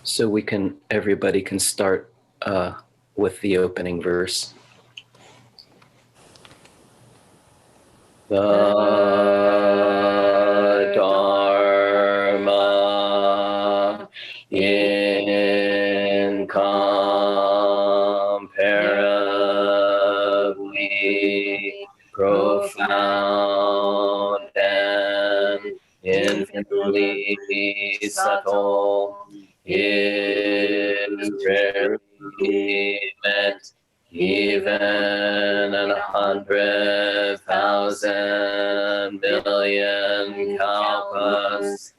So everybody can start with the opening verse. The Dharma incomparably profound and infinitely subtle is rarely met even in 100,000 billion kalpas.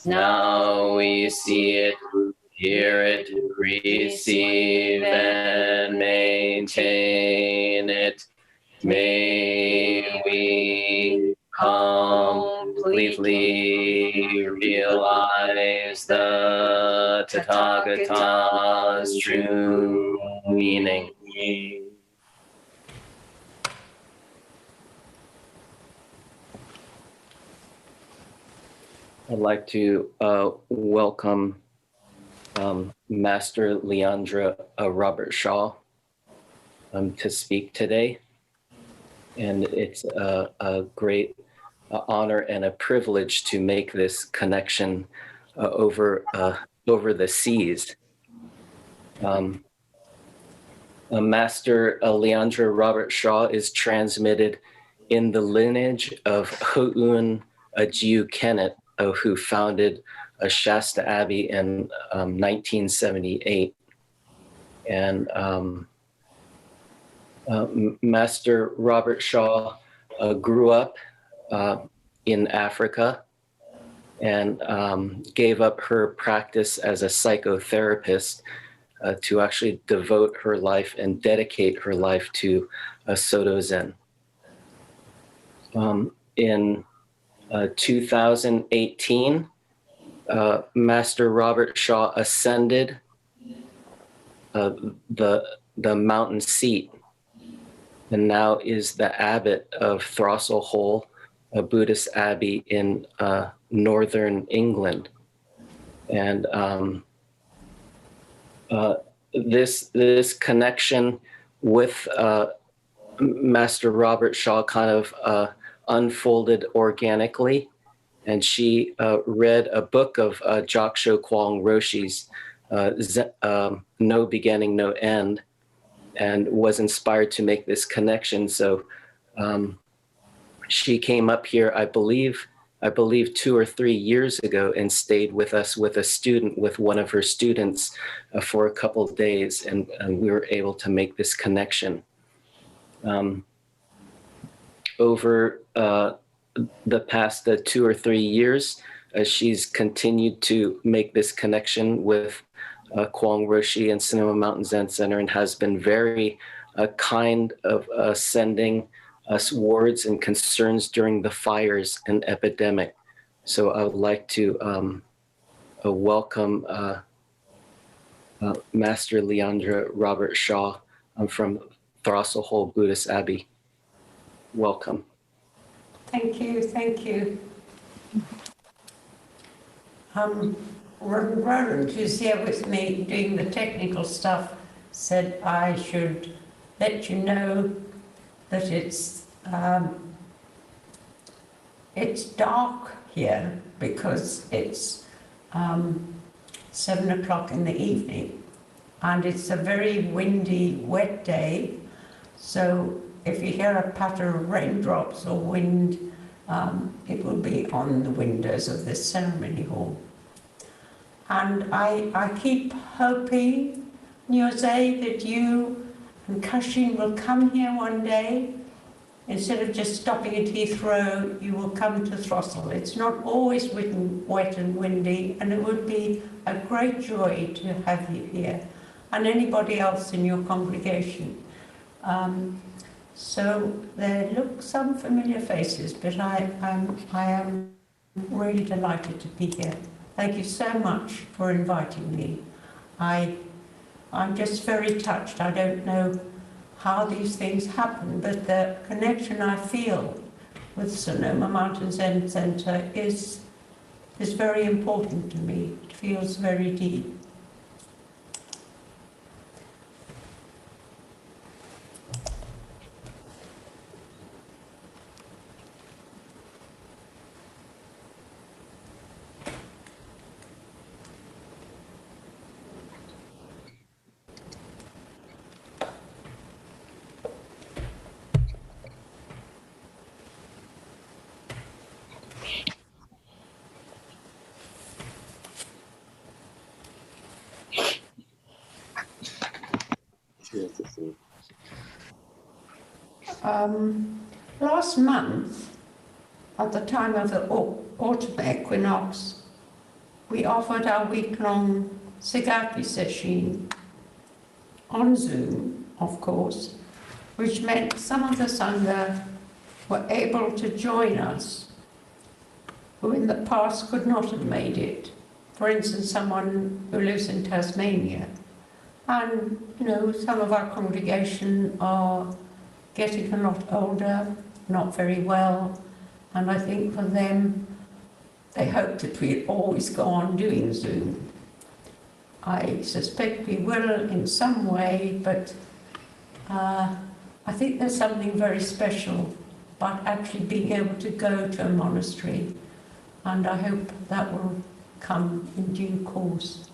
Now we see it, hear it, receive and maintain it. May we completely realize the Tathagata's true meaning. I'd like to welcome Master Leandra Robertshaw to speak today. And it's a great honor and a privilege to make this connection over the seas. Master Leandra Robertshaw is transmitted in the lineage of Ho'un Ajiu Kennett, who founded Shasta Abbey in 1978. And Master Robertshaw grew up in Africa and gave up her practice as a psychotherapist to actually devote her life and dedicate her life to Soto Zen. In 2018, Master Robertshaw ascended the mountain seat and now is the abbot of Throssel, a Buddhist abbey in northern England. And this connection with Master Robertshaw kind of unfolded organically, and she read a book of Joksho Kwong Roshi's No Beginning, No End, and was inspired to make this connection. So she came up here, I believe 2 or 3 years ago, and stayed with us with one of her students for a couple of days, and we were able to make this connection. Over the past 2 or 3 years, she's continued to make this connection with Kwong Roshi and Sonoma Mountain Zen Center, and has been very kind of sending us words and concerns during the fires and epidemic. So I would like to welcome Master Leandra Robertshaw from Throssel Buddhist Abbey. Welcome. Thank you, thank you. Roland, who's here with me doing the technical stuff, said I should let you know that it's dark here because it's 7 o'clock in the evening, and it's a very windy, wet day. So if you hear a patter of raindrops or wind, it will be on the windows of this ceremony hall. And I keep hoping, Nyose, that you and Kashin will come here one day. Instead of just stopping at Heathrow, you will come to Throssel. It's not always wet and windy, and it would be a great joy to have you here, and anybody else in your congregation. So there look some familiar faces, but I am really delighted to be here. Thank you so much for inviting me. I'm just very touched. I don't know how these things happen, but the connection I feel with Sonoma Mountain Zen Center is very important to me. It feels very deep. Last month, at the time of the autumn equinox, we offered our week-long Sagaki session on Zoom, of course, which meant some of the Sangha were able to join us who in the past could not have made it. For instance, someone who lives in Tasmania. And, some of our congregation are getting a lot older, not very well, and I think for them, they hope that we'll always go on doing Zoom. I suspect we will in some way, but I think there's something very special about actually being able to go to a monastery, and I hope that will come in due course.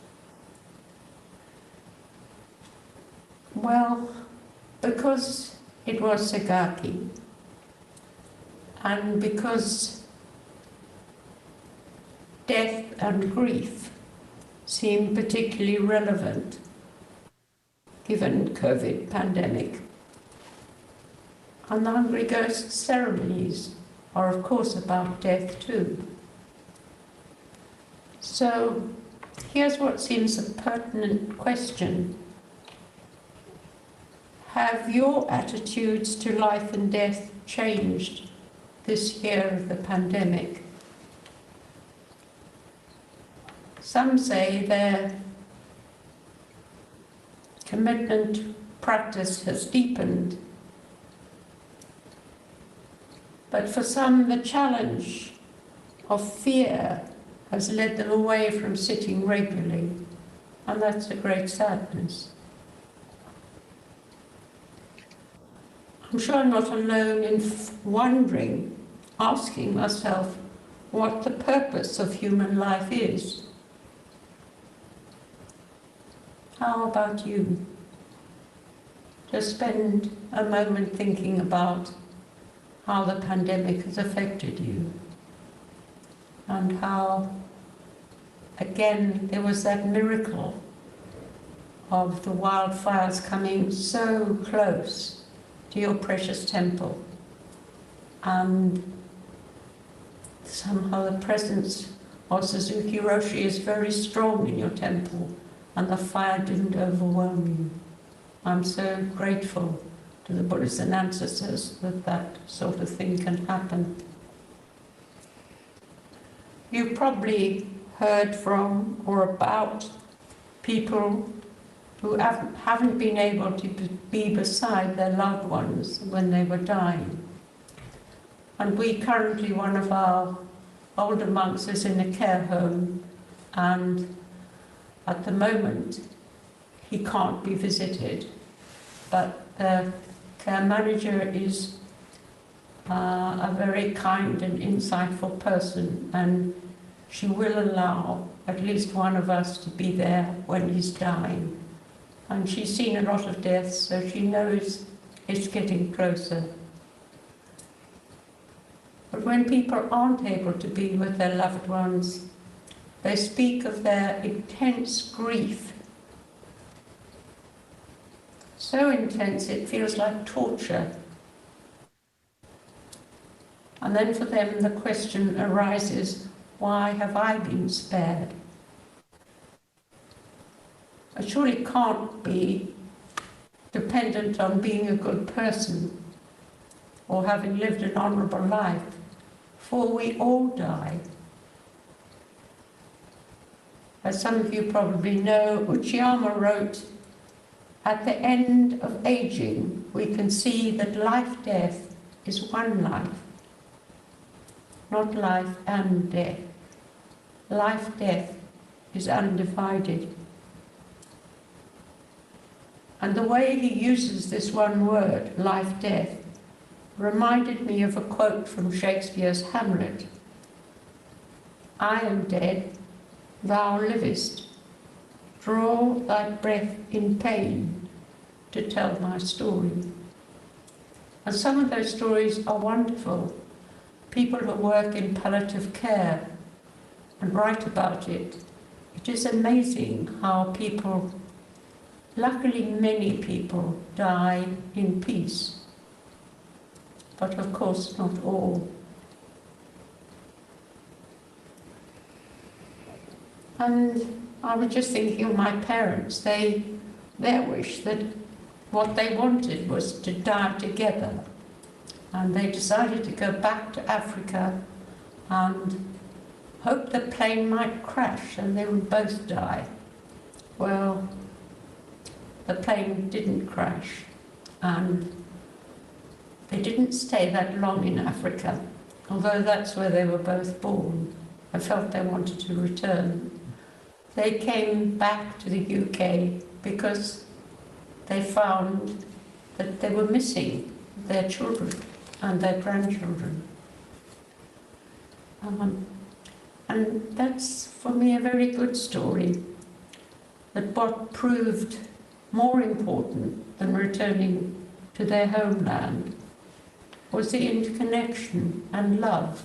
Well, because it was Sagaki, and because death and grief seem particularly relevant given COVID pandemic, and the Hungry Ghost ceremonies are of course about death too. So here's what seems a pertinent question. Have your attitudes to life and death changed this year of the pandemic? Some say their commitment to practice has deepened, but for some the challenge of fear has led them away from sitting regularly, and that's a great sadness. I'm sure I'm not alone in wondering, asking myself what the purpose of human life is. How about you? Just spend a moment thinking about how the pandemic has affected you, and how, again, there was that miracle of the wildfires coming so close to your precious temple, and somehow the presence of Suzuki Roshi is very strong in your temple, and the fire didn't overwhelm you. I'm so grateful to the Buddhists and ancestors that that sort of thing can happen. You probably heard from or about people who haven't been able to be beside their loved ones when they were dying. And we currently, one of our older monks is in a care home, and at the moment he can't be visited, but the care manager is a very kind and insightful person, and she will allow at least one of us to be there when he's dying. And she's seen a lot of deaths, so she knows it's getting closer. But when people aren't able to be with their loved ones, they speak of their intense grief. So intense it feels like torture. And then for them the question arises, why have I been spared? I surely can't be dependent on being a good person or having lived an honourable life, for we all die. As some of you probably know, Uchiyama wrote, at the end of aging, we can see that life-death is one life, not life and death. Life-death is undivided. And the way he uses this one word, life-death, reminded me of a quote from Shakespeare's Hamlet. I am dead, thou livest. Draw thy breath in pain to tell my story. And some of those stories are wonderful. People who work in palliative care and write about it. It is amazing how people Luckily, many people die in peace, but of course not all. And I was just thinking of my parents, their wish that what they wanted was to die together. And they decided to go back to Africa and hoped the plane might crash and they would both die. Well, the plane didn't crash, and they didn't stay that long in Africa, although that's where they were both born. I felt they wanted to return. They came back to the UK because they found that they were missing their children and their grandchildren. And that's, for me, a very good story, that what proved more important than returning to their homeland was the interconnection and love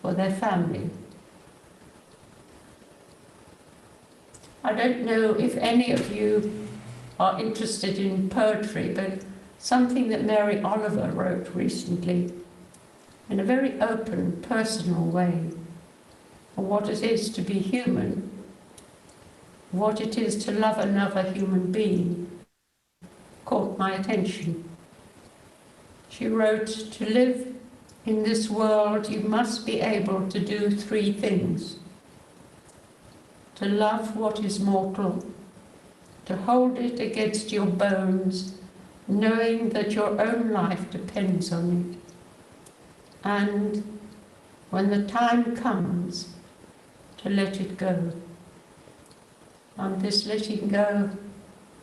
for their family. I don't know if any of you are interested in poetry, but something that Mary Oliver wrote recently, in a very open, personal way, of what it is to be human, what it is to love another human being, caught my attention. She wrote, "To live in this world, you must be able to do 3 things. To love what is mortal, to hold it against your bones, knowing that your own life depends on it, and when the time comes, to let it go." And this letting go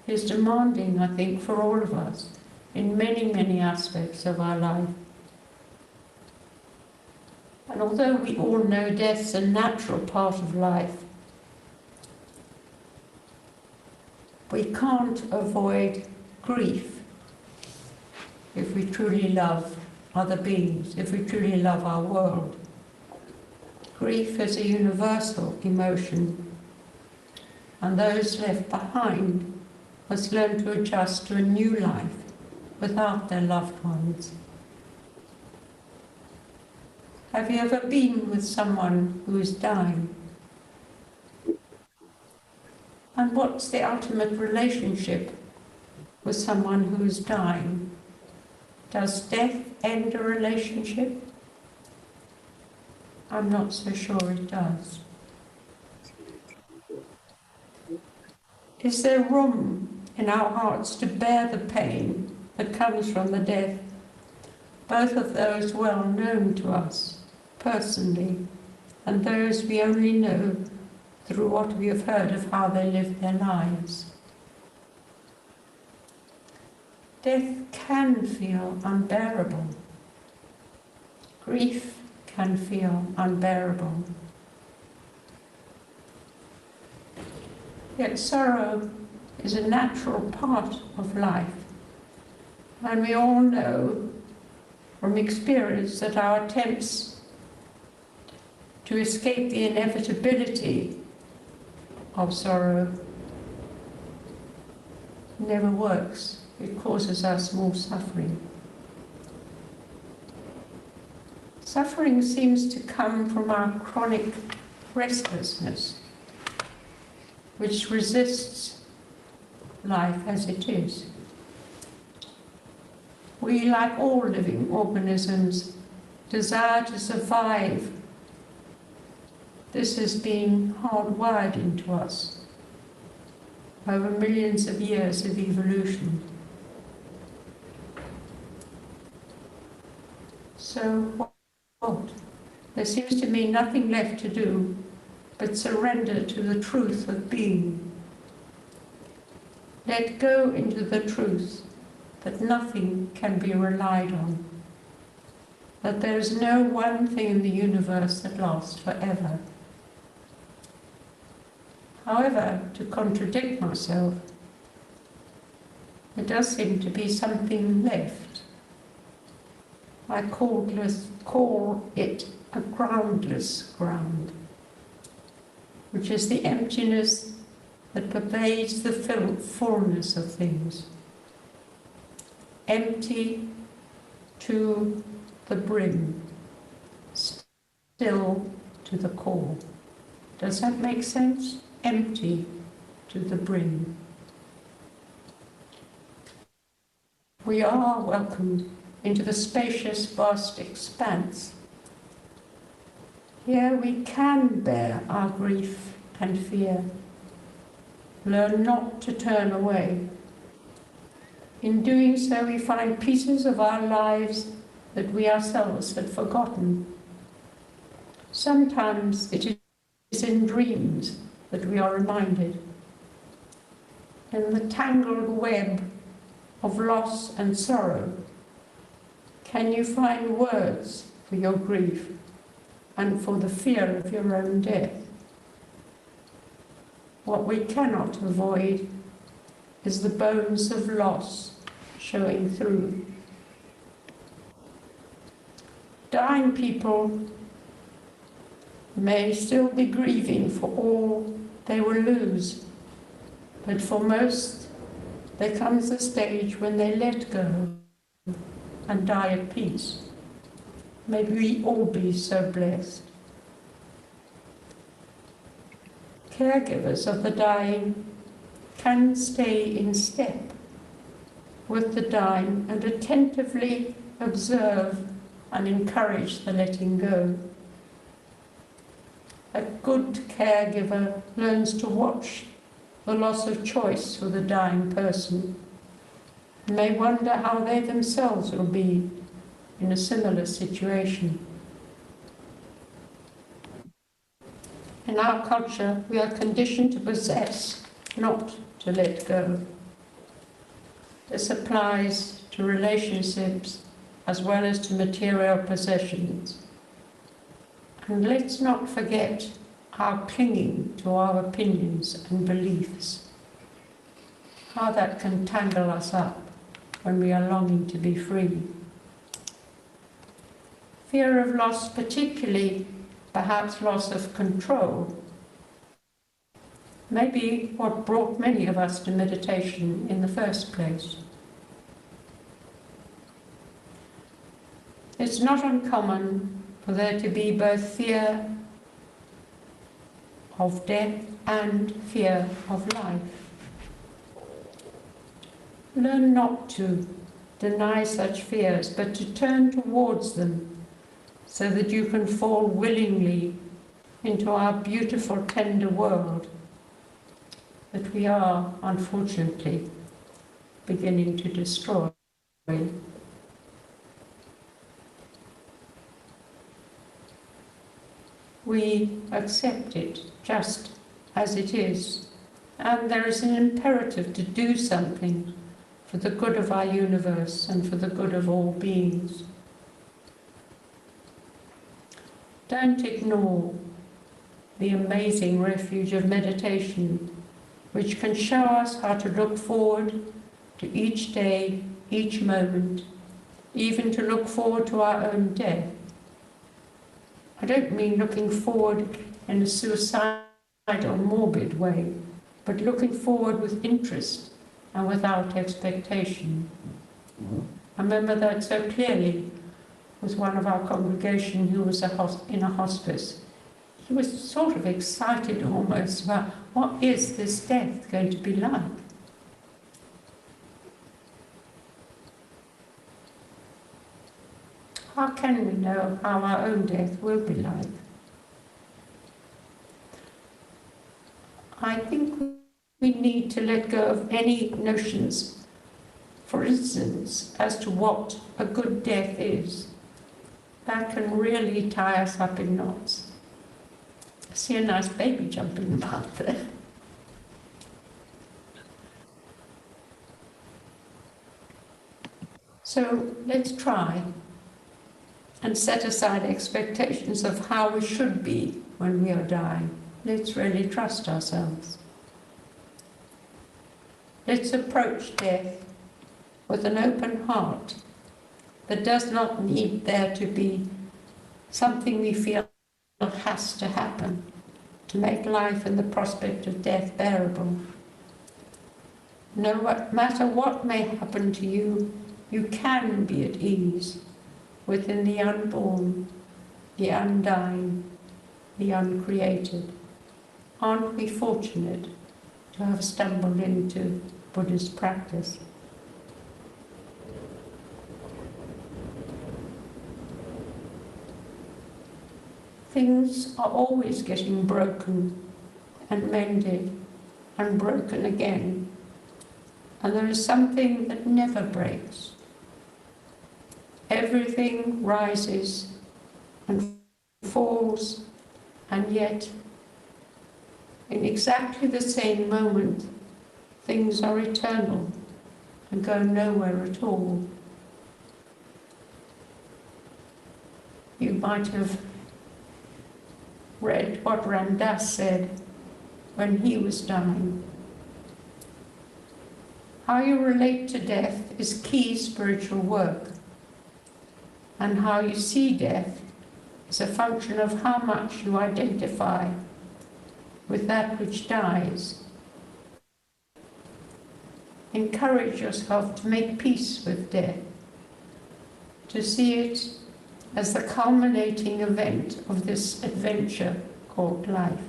is demanding, I think, for all of us in many, many aspects of our life. And although we all know death's a natural part of life, we can't avoid grief if we truly love other beings, if we truly love our world. Grief is a universal emotion, and those left behind must learn to adjust to a new life without their loved ones. Have you ever been with someone who is dying? And what's the ultimate relationship with someone who is dying? Does death end a relationship? I'm not so sure it does. Is there room in our hearts to bear the pain that comes from the death, both of those well known to us personally and those we only know through what we have heard of how they lived their lives? Death can feel unbearable. Grief can feel unbearable. Yet sorrow is a natural part of life, and we all know from experience that our attempts to escape the inevitability of sorrow never works. It causes us more suffering. Suffering seems to come from our chronic restlessness, which resists life as it is. We, like all living organisms, desire to survive. This has been hardwired into us over millions of years of evolution. So what? There seems to me nothing left to do but surrender to the truth of being. Let go into the truth that nothing can be relied on, that there is no one thing in the universe that lasts forever. However, to contradict myself, there does seem to be something left. I call it a groundless ground, which is the emptiness that pervades the fullness of things. Empty to the brim, still to the core. Does that make sense? Empty to the brim. We are welcomed into the spacious, vast expanse. Here we can bear our grief and fear, learn not to turn away. In doing so, we find pieces of our lives that we ourselves had forgotten. Sometimes it is in dreams that we are reminded. In the tangled web of loss and sorrow, can you find words for your grief and for the fear of your own death? What we cannot avoid is the bones of loss showing through. Dying people may still be grieving for all they will lose, but for most there comes a stage when they let go and die at peace. May we all be so blessed. Caregivers of the dying can stay in step with the dying and attentively observe and encourage the letting go. A good caregiver learns to watch the loss of choice for the dying person and may wonder how they themselves will be in a similar situation. In our culture, we are conditioned to possess, not to let go. This applies to relationships as well as to material possessions. And let's not forget our clinging to our opinions and beliefs, how that can tangle us up when we are longing to be free. Fear of loss, particularly perhaps loss of control, may be what brought many of us to meditation in the first place. It's not uncommon for there to be both fear of death and fear of life. Learn not to deny such fears, but to turn towards them so that you can fall willingly into our beautiful, tender world that we are, unfortunately, beginning to destroy. We accept it just as it is, and there is an imperative to do something for the good of our universe and for the good of all beings. Don't ignore the amazing refuge of meditation, which can show us how to look forward to each day, each moment, even to look forward to our own death. I don't mean looking forward in a suicidal, morbid way, but looking forward with interest and without expectation. I remember that so clearly with one of our congregation who was in a hospice. He was sort of excited almost about what is this death going to be like? How can we know how our own death will be like? I think we need to let go of any notions, for instance, as to what a good death is. That can really tie us up in knots. I see a nice baby jumping about there. So let's try and set aside expectations of how we should be when we are dying. Let's really trust ourselves. Let's approach death with an open heart that does not need there to be something we feel has to happen. to make life and the prospect of death bearable. No matter what may happen to you, you can be at ease within the unborn, the undying, the uncreated. Aren't we fortunate to have stumbled into Buddhist practice? Things are always getting broken and mended and broken again. And there is something that never breaks. Everything rises and falls, and yet, in exactly the same moment, things are eternal and go nowhere at all. You might have read what Ram Dass said when he was dying. How you relate to death is key spiritual work, and how you see death is a function of how much you identify with that which dies. Encourage yourself to make peace with death, to see it as the culminating event of this adventure called life.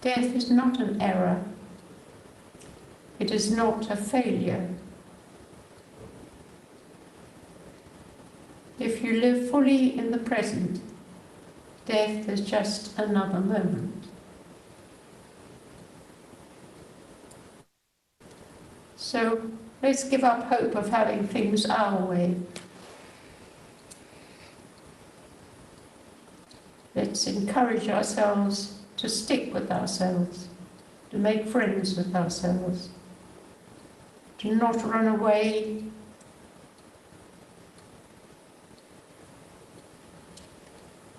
Death is not an error. It is not a failure. If you live fully in the present, death is just another moment. So let's give up hope of having things our way. Let's encourage ourselves to stick with ourselves, to make friends with ourselves, to not run away,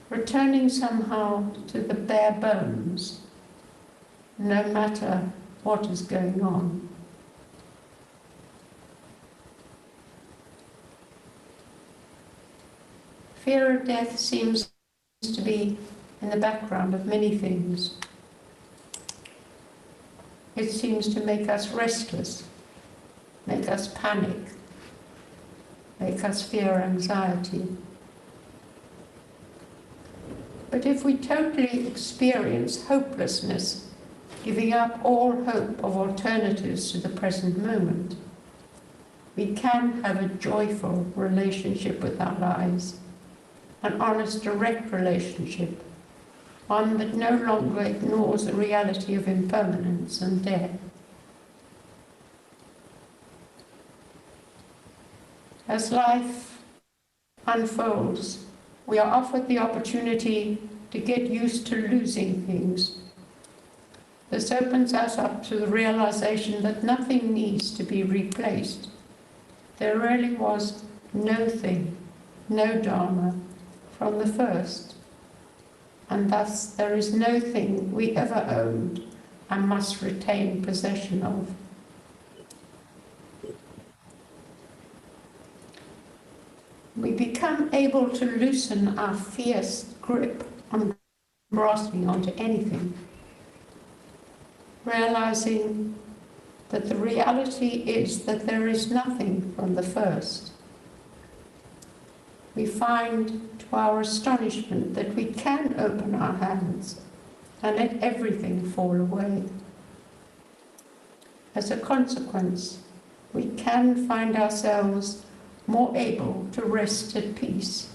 returning somehow to the bare bones, no matter what is going on. Fear of death seems to be in the background of many things. It seems to make us restless, make us panic, make us fear anxiety. But if we totally experience hopelessness, giving up all hope of alternatives to the present moment, we can have a joyful relationship with our lives, an honest, direct relationship, one that no longer ignores the reality of impermanence and death. As life unfolds, we are offered the opportunity to get used to losing things. This opens us up to the realization that nothing needs to be replaced. There really was no thing, no Dharma, from the first, and thus there is no thing we ever owned and must retain possession of. We become able to loosen our fierce grip on grasping onto anything, realizing that the reality is that there is nothing from the first. We find to our astonishment that we can open our hands and let everything fall away. As a consequence, we can find ourselves more able to rest at peace.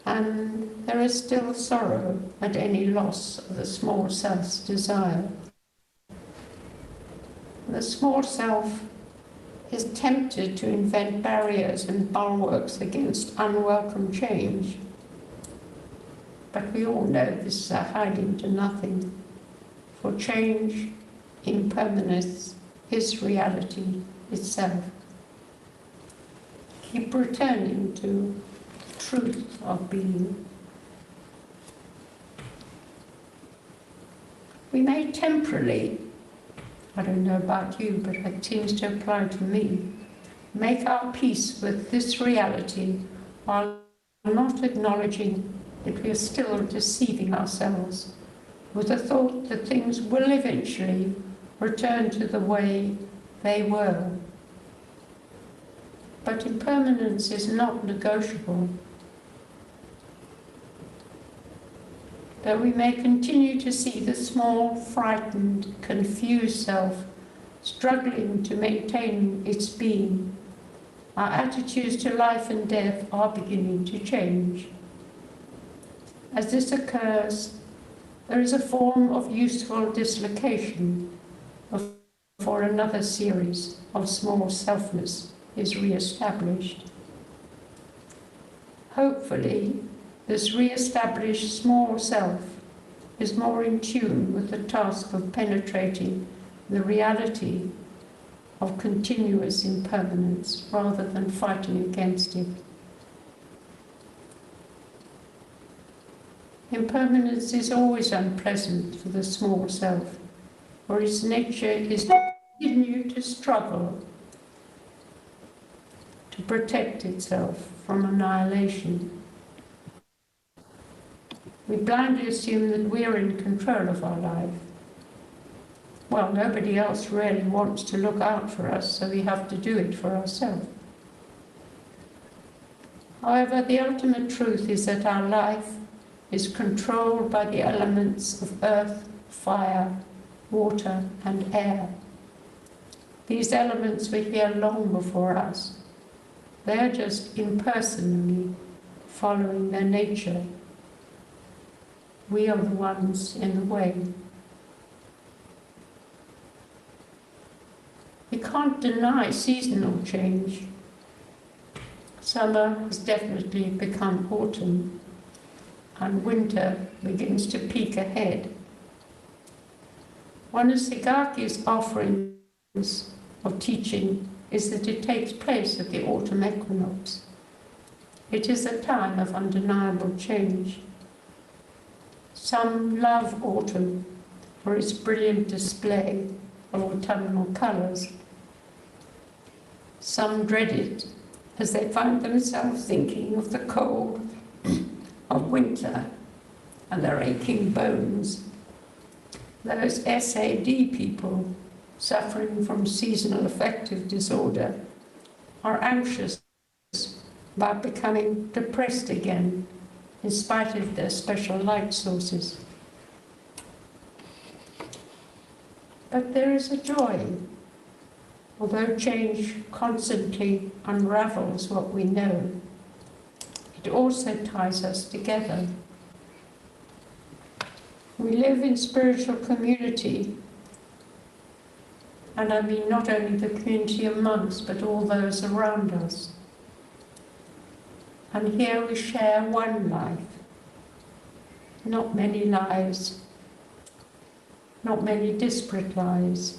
And there is still sorrow at any loss of the small self's desire. The small self is tempted to invent barriers and bulwarks against unwelcome change. But we all know this is a hiding to nothing, for change, impermanence, is reality itself. Keep returning to the truth of being. We may temporarily, I don't know about you, but it seems to apply to me, make our peace with this reality while not acknowledging that we are still deceiving ourselves with the thought that things will eventually return to the way they were. But impermanence is not negotiable. Though we may continue to see the small, frightened, confused self struggling to maintain its being, our attitudes to life and death are beginning to change. As this occurs, there is a form of useful dislocation before another series of small selfness is re-established. Hopefully, this re-established small self is more in tune with the task of penetrating the reality of continuous impermanence rather than fighting against it. Impermanence is always unpleasant for the small self, for its nature is to continue to struggle to protect itself from annihilation. We blindly assume that we are in control of our life. Well, nobody else really wants to look out for us, so we have to do it for ourselves. However, the ultimate truth is that our life is controlled by the elements of earth, fire, water, and air. These elements were here long before us. They are just impersonally following their nature. We are the ones in the way. We can't deny seasonal change. Summer has definitely become autumn, and winter begins to peek ahead. One of Sigaki's offerings of teaching is that it takes place at the autumn equinox. It is a time of undeniable change. Some love autumn for its brilliant display of autumnal colours. Some dread it as they find themselves thinking of the cold of winter and their aching bones. Those SAD people suffering from seasonal affective disorder are anxious about becoming depressed again in spite of their special light sources. But there is a joy. Although change constantly unravels what we know, it also ties us together. We live in spiritual community, and I mean not only the community of monks, but all those around us. And here we share one life, not many lives, not many disparate lives.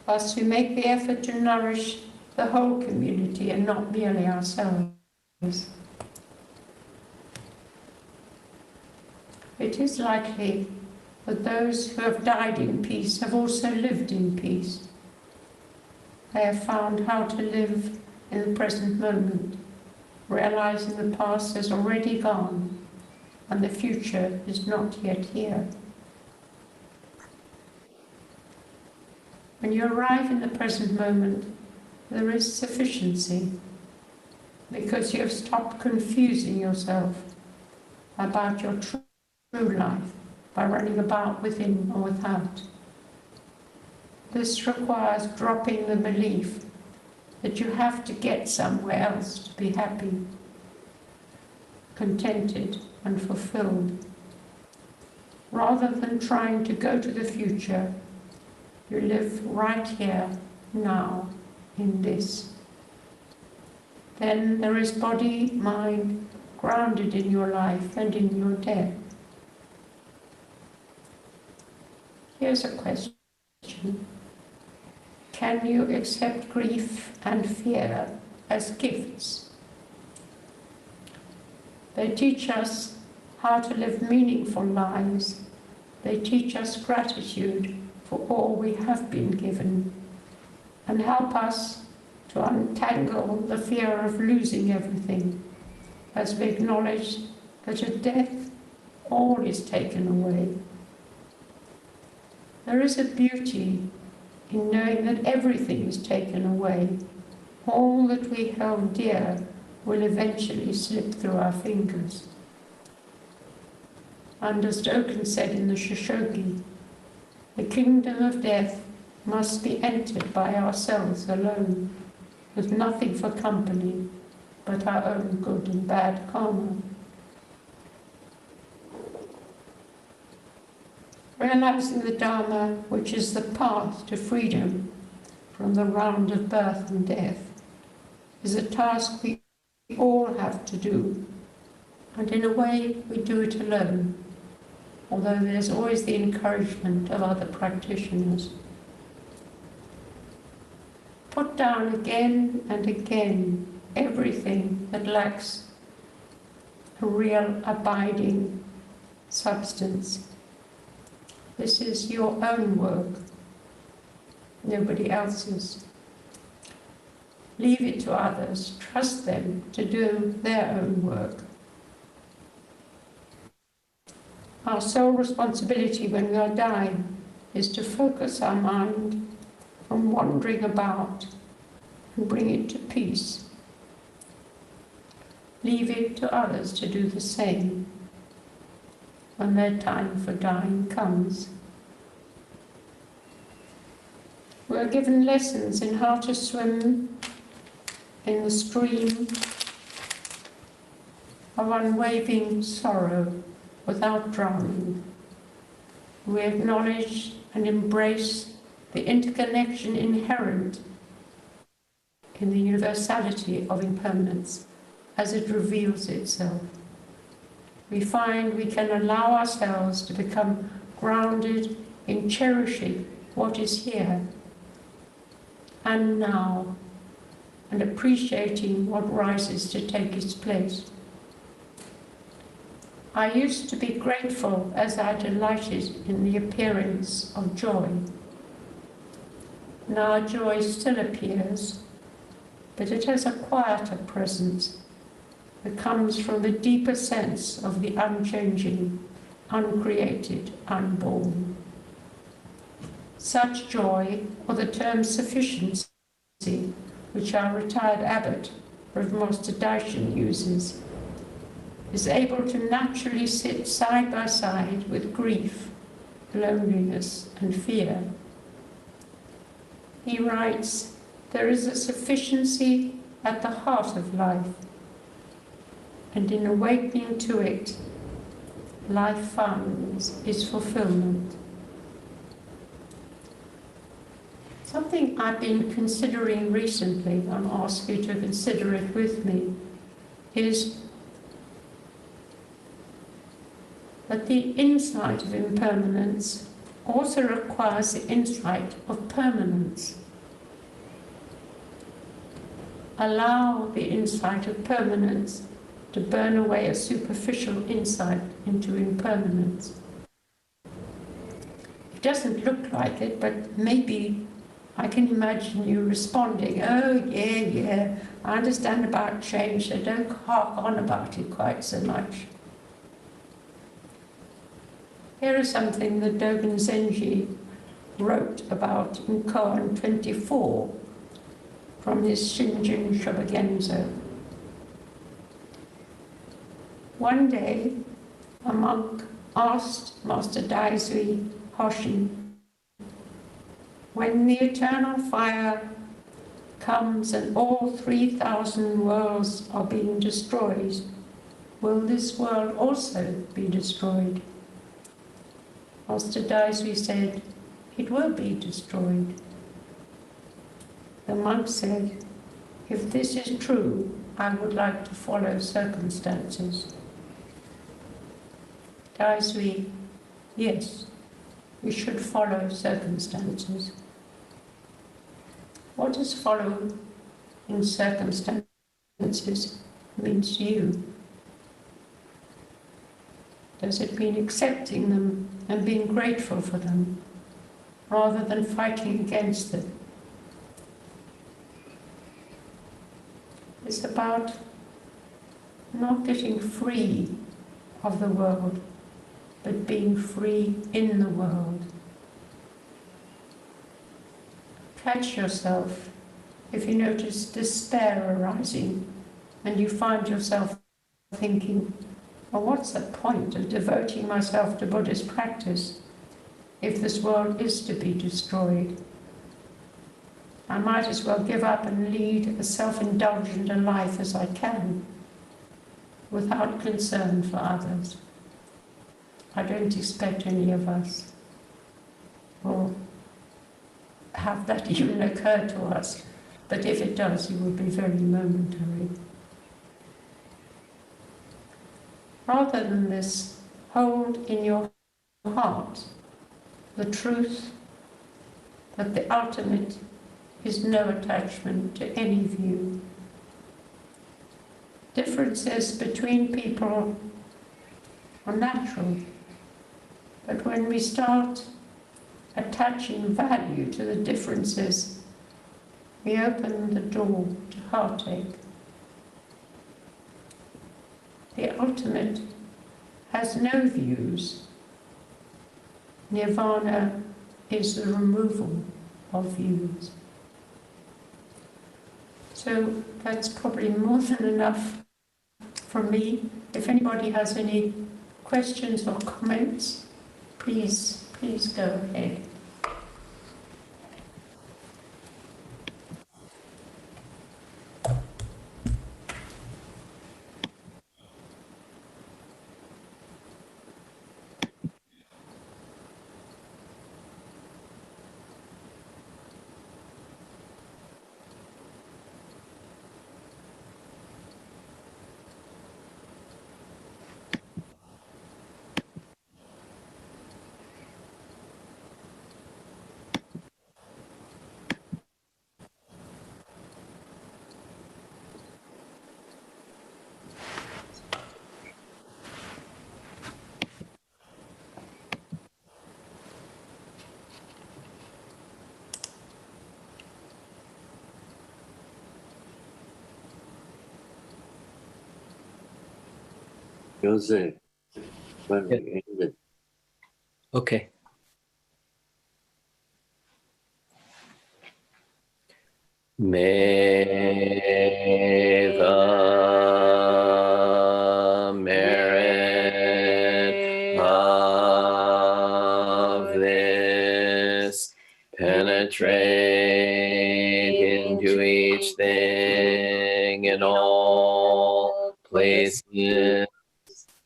Thus we make the effort to nourish the whole community and not merely ourselves. It is likely that those who have died in peace have also lived in peace. They have found how to live in the present moment, realizing the past has already gone and the future is not yet here. When you arrive in the present moment, there is sufficiency, because you have stopped confusing yourself about your true life by running about within or without. This requires dropping the belief that you have to get somewhere else to be happy, contented, and fulfilled. Rather than trying to go to the future, you live right here, now, in this. Then there is body, mind, grounded in your life and in your death. Here's a question. Can you accept grief and fear as gifts? They teach us how to live meaningful lives. They teach us gratitude for all we have been given, and help us to untangle the fear of losing everything as we acknowledge but at death all is taken away. There is a beauty in knowing that everything is taken away. All that we held dear will eventually slip through our fingers. And as Dogen said in the Shoshogi, the kingdom of death must be entered by ourselves alone, with nothing for company but our own good and bad karma. Realizing the Dharma, which is the path to freedom from the round of birth and death, is a task we all have to do, and in a way we do it alone, although there's always the encouragement of other practitioners. Put down again and again everything that lacks a real abiding substance. This is your own work, nobody else's. Leave it to others, trust them to do their own work. Our sole responsibility when we are dying is to focus our mind from wandering about and bring it to peace. Leave it to others to do the same when their time for dying comes. We are given lessons in how to swim in the stream of unwavering sorrow without drowning. We acknowledge and embrace the interconnection inherent in the universality of impermanence as it reveals itself. We find we can allow ourselves to become grounded in cherishing what is here and now, and appreciating what rises to take its place. I used to be grateful as I delighted in the appearance of joy. Now joy still appears, but it has a quieter presence that comes from the deeper sense of the unchanging, uncreated, unborn. Such joy, or the term sufficiency, which our retired Abbot, Rev. Master Daishin, uses, is able to naturally sit side by side with grief, loneliness, and fear. He writes, "There is a sufficiency at the heart of life, and in awakening to it, life finds its fulfillment." Something I've been considering recently, and ask you to consider it with me, is that the insight of impermanence also requires the insight of permanence. Allow the insight of permanence to burn away a superficial insight into impermanence. It doesn't look like it, but maybe I can imagine you responding, "Oh, yeah, I understand about change, so don't hark on about it quite so much." Here is something that Dogen Zenji wrote about in Koan 24 from his Shinjin Shobogenzo. One day, a monk asked Master Daisui Hoshin, "When the eternal fire comes and all 3,000 worlds are being destroyed, will this world also be destroyed?" Master Daisui said, "It will be destroyed." The monk said, "If this is true, I would like to follow circumstances." Daisui, "Yes, we should follow circumstances." What does following circumstances mean to you? Does it mean accepting them and being grateful for them, rather than fighting against them? It's about not getting free of the world, but being free in the world. Catch yourself if you notice despair arising and you find yourself thinking, well, what's the point of devoting myself to Buddhist practice if this world is to be destroyed? I might as well give up and lead as self-indulgent a life as I can, without concern for others. I don't expect any of us will have that even occur to us, but if it does, it will be very momentary. Rather than this, hold in your heart the truth that the ultimate is no attachment to any view. Differences between people are natural, but when we start attaching value to the differences, we open the door to heartache. The ultimate has no views. Nirvana is the removal of views. So that's probably more than enough from me. If anybody has any questions or comments, please go ahead. Jose, when we ended. Okay. May the merit of this penetrate into each thing in all places,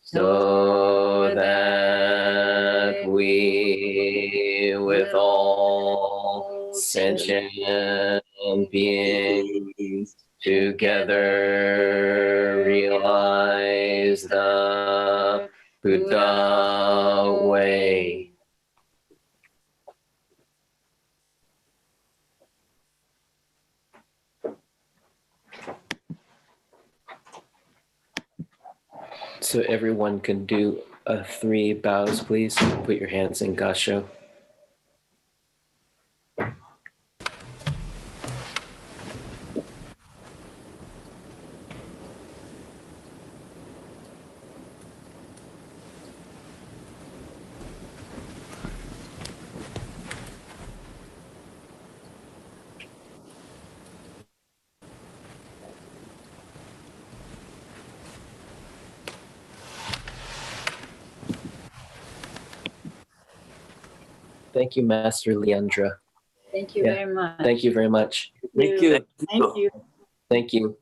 so that we, with all sentient beings, together realize the Buddha way. So everyone can do 3 bows, please. Put your hands in Gasho. Thank you, Master Leandra. Thank you very much. Thank you very much. Thank you. Thank you. Thank you.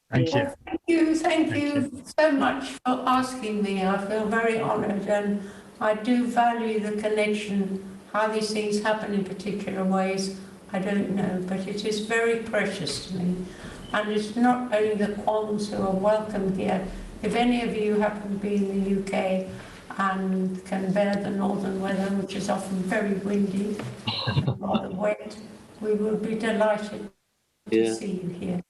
Thank you. Thank you so much for asking me. I feel very honoured, and I do value the connection. How these things happen in particular ways, I don't know, but it is very precious to me. And it's not only the Kwongs who are welcome here. If any of you happen to be in the UK and can bear the northern weather, which is often very windy and rather wet, we will be delighted to see you here.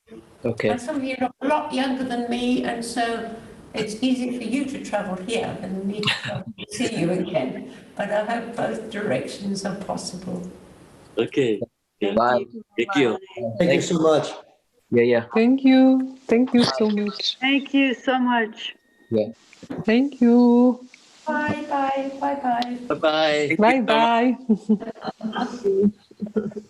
Okay. And some of you are a lot younger than me, and so it's easy for you to travel here than me to travel to see you again. But I hope both directions are possible. Okay. Bye. Thank you. Thank you so much. Yeah. Thank you. Thank you so much. Thank you so much. Yeah. Thank you. Bye, bye, bye, bye. Bye bye. Bye bye.